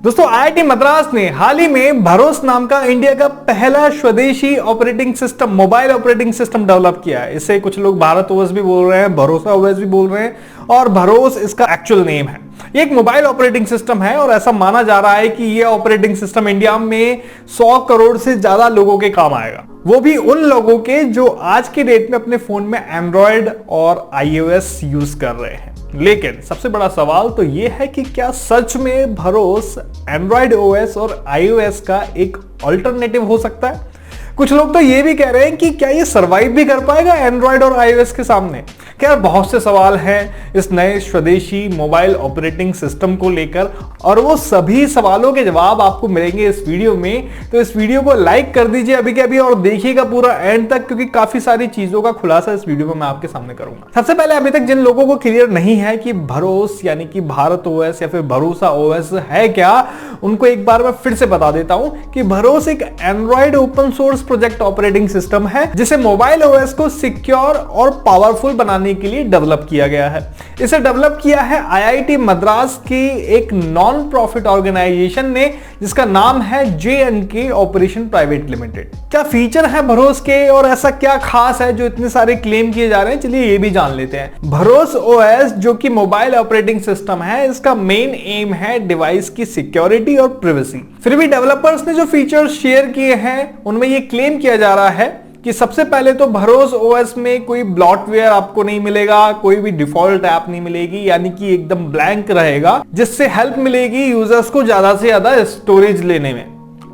दोस्तों आईआईटी मद्रास ने हाल ही में भरोस नाम का इंडिया का पहला स्वदेशी operating system, mobile operating system develop किया है। इसे कुछ लोग भारत ओएस भी बोल रहे हैं, भरोसा ओएस भी बोल रहे हैं और भरोस इसका एक्चुअल नेम है। ये एक मोबाइल ऑपरेटिंग सिस्टम है और ऐसा माना जा रहा है कि ये ऑपरेटिंग सिस्टम इंडिया में 100 करोड़ से ज्यादा लोगों के काम आएगा, वो भी उन लोगों के जो आज के डेट में अपने फोन में एंड्रॉयड और आईओएस यूज कर रहे हैं। लेकिन सबसे बड़ा सवाल तो यह है कि क्या सच में भरोस एंड्रॉयड ओएस और आईओएस का एक अल्टरनेटिव हो सकता है? कुछ लोग तो ये भी कह रहे हैं कि क्या ये सरवाइव भी कर पाएगा एंड्रॉयड और आईओएस के सामने। क्या बहुत से सवाल हैं इस नए स्वदेशी मोबाइल ऑपरेटिंग सिस्टम को लेकर और वो सभी सवालों के जवाब आपको मिलेंगे इस वीडियो में। तो इस वीडियो को लाइक कर दीजिए अभी के अभी और देखिएगा पूरा एंड तक, क्योंकि काफी सारी चीजों का खुलासा इस वीडियो में मैं आपके सामने करूंगा। सबसे पहले अभी तक जिन लोगों को क्लियर नहीं है कि भरोस यानी कि भारत ओएस या फिर भरोसा ओएस है क्या, उनको एक बार मैं फिर से बता देता हूं कि भरोस एक Android open source project operating system है जिसे मोबाइल ओएस को सिक्योर और पावरफुल बनाने के लिए डेवलप किया गया है। इसे डेवलप किया है आईआईटी मद्रास की एक नॉन प्रॉफिट ऑर्गेनाइजेशन ने, जिसका नाम है J&K ऑपरेशन प्राइवेट लिमिटेड। क्या फीचर है भरोस के और ऐसा क्या खास है जो इतने सारे क्लेम किए जा रहे हैं, चलिए ये भी जान लेते हैं। भरोस ओएस जो कि मोबाइल ऑपरेटिंग सिस्टम है, इसका मेन एम है डिवाइस की सिक्योरिटी और प्राइवेसी। फिर भी डेवलपर्स ने जो फीचर्स शेयर किए हैं उनमें ये क्लेम किया जा रहा है कि सबसे पहले तो भरोस ओएस में कोई ब्लॉटवेयर आपको नहीं मिलेगा, कोई भी डिफॉल्ट ऐप नहीं मिलेगी, यानी कि एकदम ब्लैंक रहेगा, जिससे हेल्प मिलेगी यूजर्स को ज्यादा से ज्यादा स्टोरेज लेने में।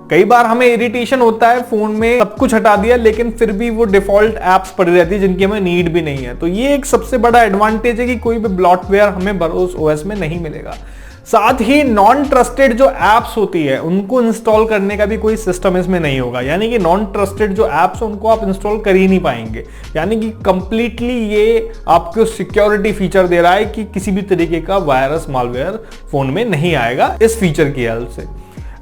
कई बार हमें इरिटेशन होता है फोन में सब कुछ हटा दिया लेकिन फिर भी वो डिफॉल्ट एप्स पड़ी रहती है जिनकी हमें नीड भी नहीं है। तो ये एक सबसे बड़ा एडवांटेज है कि कोई भी ब्लॉटवेयर हमें भरोस ओएस में नहीं मिलेगा। साथ ही नॉन ट्रस्टेड जो एप्स होती है उनको इंस्टॉल करने का भी कोई सिस्टम इसमें नहीं होगा, यानी कि नॉन ट्रस्टेड जो एप्स उनको आप इंस्टॉल कर ही नहीं पाएंगे। यानी कि कंप्लीटली ये आपको सिक्योरिटी फीचर दे रहा है कि किसी भी तरीके का वायरस मालवेयर फोन में नहीं आएगा इस फीचर की हेल्प से।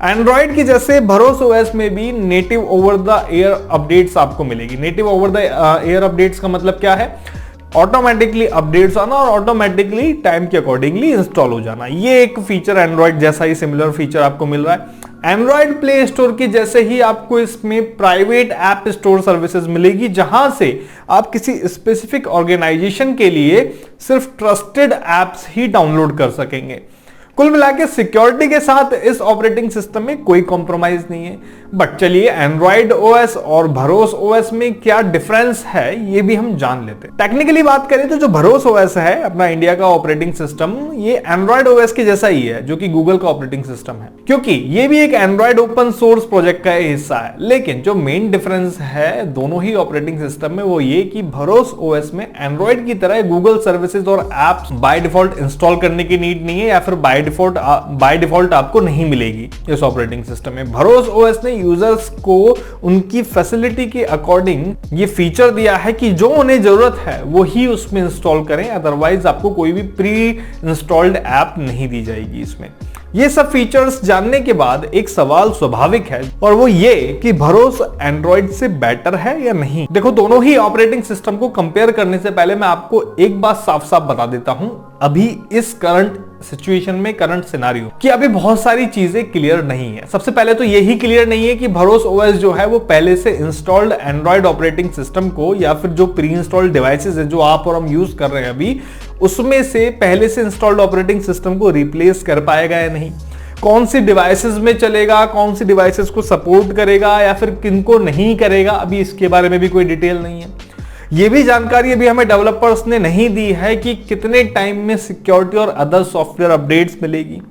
एंड्रॉइड की जैसे भरोस ओएस में भी native over the air updates आपको मिलेगी। Native over the air updates का मतलब क्या है? ऑटोमेटिकली अपडेट्स आना और ऑटोमेटिकली टाइम के अकॉर्डिंगली इंस्टॉल हो जाना। ये एक फीचर एंड्रॉइड जैसा ही सिमिलर फीचर आपको मिल रहा है। एंड्रॉइड प्ले स्टोर की जैसे ही आपको इसमें प्राइवेट ऐप स्टोर सर्विसेज मिलेगी, जहां से आप किसी स्पेसिफिक ऑर्गेनाइजेशन के लिए सिर्फ ट्रस्टेड एप्स ही डाउनलोड कर सकेंगे। कुल मिला के सिक्योरिटी के साथ इस ऑपरेटिंग सिस्टम में कोई कॉम्प्रोमाइज नहीं है। बट चलिए एंड्रॉइड ओएस और भरोस ओएस में क्या डिफरेंस है ये भी हम जान लेते हैं। टेक्निकली बात करें तो जो भरोस ओएस है अपना इंडिया का ऑपरेटिंग सिस्टम, ये एंड्रॉइड ओएस के जैसा ही है जो कि गूगल का ऑपरेटिंग सिस्टम है, क्योंकि ये भी एक एंड्रॉइड ओपन सोर्स प्रोजेक्ट का हिस्सा है। लेकिन जो मेन डिफरेंस है दोनों ही ऑपरेटिंग सिस्टम में वो ये कि भरोस ओएस में एंड्रॉइड की तरह गूगल सर्विसेज और एप्स बाय डिफॉल्ट इंस्टॉल करने की नीड नहीं है या फिर बाय डिफॉल्ट आपको नहीं मिलेगी इस ऑपरेटिंग सिस्टम में। भरोस ओएस ने यूजर्स को उनकी फैसिलिटी के अकॉर्डिंग ये फीचर दिया है कि जो उन्हें जरूरत है वो ही उसमें इंस्टॉल करें, अदरवाइज आपको कोई भी प्री इंस्टॉल्ड ऐप नहीं दी जाएगी इसमें। ये सब फीचर्स जानने के बाद एक सवाल स्वाभाविक है और वो ये कि भरोस एंड्रॉइड से बेटर है या नहीं। देखो, दोनों ही ऑपरेटिंग सिस्टम को कंपेयर करने से पहले मैं आपको एक बात साफ साफ बता देता हूं अभी इस करंट सिचुएशन में, करंट सिनेरियो, कि अभी बहुत सारी चीजें क्लियर नहीं है। सबसे पहले तो यही क्लियर नहीं है कि भरोस ओएस जो है वो पहले से इंस्टॉल्ड एंड्रॉइड ऑपरेटिंग सिस्टम को या फिर जो प्री इंस्टॉल्ड डिवाइसेस है जो आप और हम यूज कर रहे हैं अभी, उसमें से पहले से इंस्टॉल्ड ऑपरेटिंग सिस्टम को रिप्लेस कर पाएगा या नहीं, कौन सी डिवाइसेस में चलेगा, कौन सी डिवाइसेस को सपोर्ट करेगा या फिर किनको नहीं करेगा, अभी इसके बारे में भी कोई डिटेल नहीं है। ये भी जानकारी अभी हमें डेवलपर्स ने नहीं दी है कि कितने टाइम में सिक्योरिटी और अदर सॉफ्टवेयर अपडेट्स मिलेगी।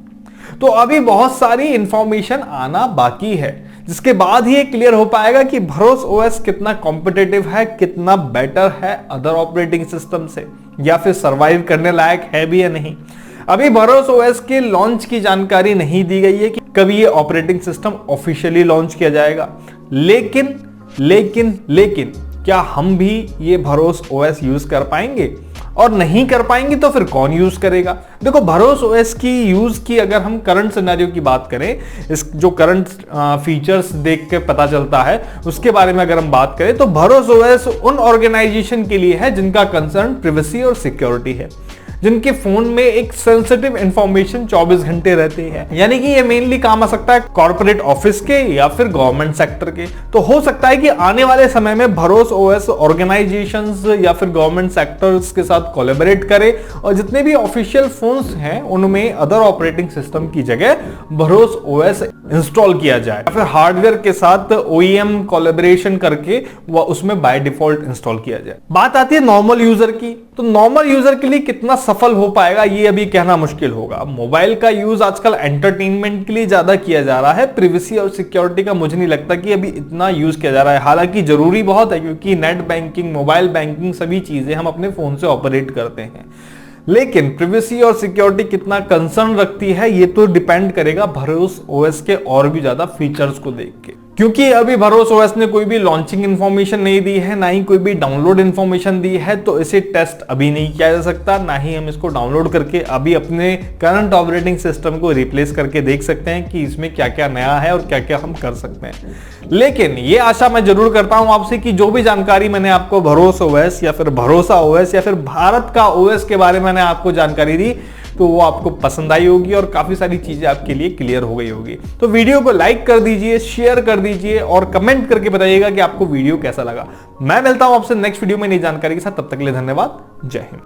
तो अभी बहुत सारी इंफॉर्मेशन आना बाकी है, जिसके बाद ही क्लियर हो पाएगा कि भरोस ओएस कितना कॉम्पिटिटिव है, कितना बेटर है अदर ऑपरेटिंग सिस्टम से, या फिर सर्वाइव करने लायक है भी या नहीं। अभी भरोस ओएस के लॉन्च की जानकारी नहीं दी गई है कि कभी ये ऑपरेटिंग सिस्टम ऑफिशियली लॉन्च किया जाएगा। लेकिन क्या हम भी ये भरोस ओएस यूज कर पाएंगे? और नहीं कर पाएंगे तो फिर कौन यूज करेगा? देखो, भरोस ओएस की यूज की अगर हम करंट सिनेरियो की बात करें, इस जो करंट फीचर्स देख के पता चलता है उसके बारे में अगर हम बात करें तो भरोस ओएस उन ऑर्गेनाइजेशन के लिए है जिनका कंसर्न प्राइवेसी और सिक्योरिटी है। जिनके फोन में एक सेंसिटिव इंफॉर्मेशन 24 घंटे रहती है। यानी कि ये मेनली काम आ सकता है कॉर्पोरेट ऑफिस के या फिर गवर्नमेंट सेक्टर के। तो हो सकता है कि आने वाले समय में भरोस ओएस ऑर्गेनाइजेशंस या फिर गवर्नमेंट सेक्टर्स के साथ कोलैबोरेट करे और जितने भी ऑफिशियल फोन्स हैं उनमें अदर ऑपरेटिंग सिस्टम की जगह भरोस ओएस इंस्टॉल किया जाए या फिर हार्डवेयर के साथ ओईएम कोलैबोरेशन करके वो उसमें बाय डिफॉल्ट इंस्टॉल किया जाए। बात आती है नॉर्मल यूजर की, तो नॉर्मल यूजर के लिए कितना सफल हो पाएगा ये अभी कहना मुश्किल होगा। मोबाइल का यूज आजकल एंटरटेनमेंट के लिए ज्यादा किया जा रहा है, प्रिवेसी और सिक्योरिटी का मुझे नहीं लगता कि अभी इतना यूज किया जा रहा है। हालांकि जरूरी बहुत है क्योंकि नेट बैंकिंग, मोबाइल बैंकिंग सभी चीजें हम अपने फोन से ऑपरेट करते हैं, लेकिन प्रिवेसी और सिक्योरिटी कितना कंसर्न रखती है ये तो डिपेंड करेगा भरोस ओएस के और भी ज्यादा फीचर्स को देख के। क्योंकि अभी भरोस ओएस ने कोई भी लॉन्चिंग इंफॉर्मेशन नहीं दी है, ना ही कोई भी डाउनलोड इंफॉर्मेशन दी है, तो इसे टेस्ट अभी नहीं किया जा सकता, ना ही हम इसको डाउनलोड करके अभी अपने करंट ऑपरेटिंग सिस्टम को रिप्लेस करके देख सकते हैं कि इसमें क्या क्या नया है और क्या क्या हम कर सकते हैं। लेकिन ये आशा मैं जरूर करता हूं आपसे कि जो भी जानकारी मैंने आपको भरोस ओएस या फिर भरोसा ओएस या फिर भारत का ओएस के बारे में मैंने आपको जानकारी दी तो वो आपको पसंद आई होगी और काफी सारी चीजें आपके लिए क्लियर हो गई होगी। तो वीडियो को लाइक कर दीजिए, शेयर कर दीजिए और कमेंट करके बताइएगा कि आपको वीडियो कैसा लगा। मैं मिलता हूं आपसे नेक्स्ट वीडियो में नई जानकारी के साथ, तब तक के लिए धन्यवाद। जय हिंद।